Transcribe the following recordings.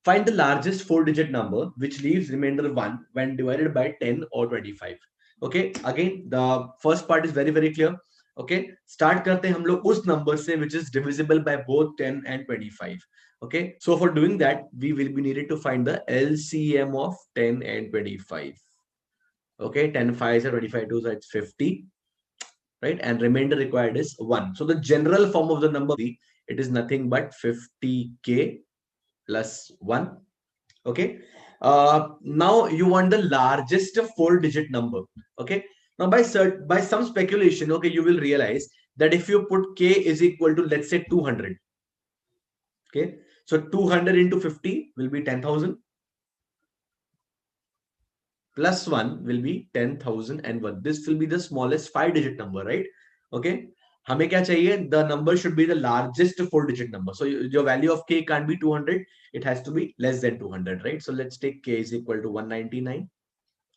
Find the largest four-digit number which leaves remainder 1 when divided by 10 or 25. Okay, again, the first part is very, very clear. Okay, start करते हैं हम लोग उस number से which is divisible by both 10 and 25. Okay, so for doing that, we will be needed to find the LCM of 10 and 25. Okay, 10 5s are 25 2s, so it's 50, right? And remainder required is 1. So the general form of the number, it is nothing but 50k plus 1. Okay. Now you want the largest four-digit number. Okay. Now by some speculation, okay, you will realize that if you put k is equal to, let's say, 200. Okay. So 200 into 50 will be 10,000. Plus 1 will be 10,001. This will be the smallest five-digit number, right? Okay. हमें क्या चाहिए? The number should be the largest four-digit number. So your value of k can't be 200. It has to be less than 200, right? So let's take k is equal to 199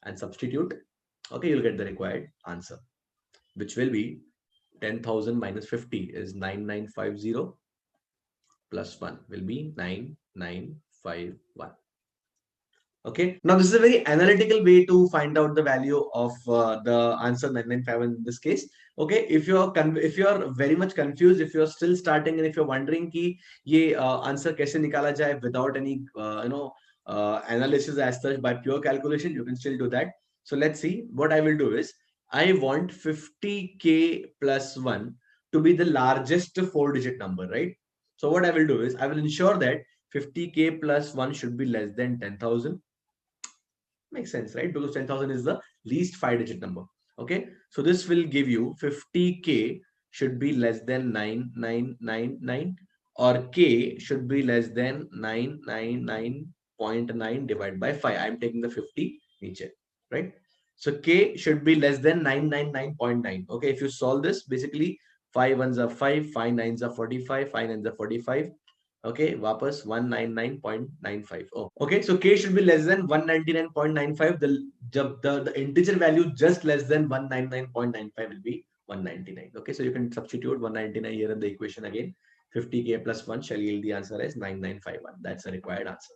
and substitute. Okay, you'll get the required answer, which will be 10,000 minus 50 is 9950 plus 1 will be 9951. Okay, now this is a very analytical way to find out the value of the answer 9951 in this case. Okay, if you're very much confused, if you're still starting, and if you're wondering कि ये answer कैसे निकाला जाए without any analysis as such by pure calculation, you can still do that. So let's see. What I will do is I want 50k plus 1 to be the largest four-digit number, right? So what I will do is I will ensure that 50k plus 1 should be less than 10,000. Makes sense, right? Because 10,000 is the least five-digit number. Okay, so this will give you 50k should be less than 9999, or k should be less than 999.9 divided by 5. I'm taking the 50 niche, right? So k should be less than 999.9. Okay, if you solve this, basically 5 ones are 5, 5 nines are 45, 5 nines are 45. Okay, वापस 199.95. Oh, okay, so k should be less than 199.95. The integer value just less than 199.95 will be 199. Okay, so you can substitute 199 here in the equation again. 50k plus 1 shall yield the answer as 9951. That's the required answer.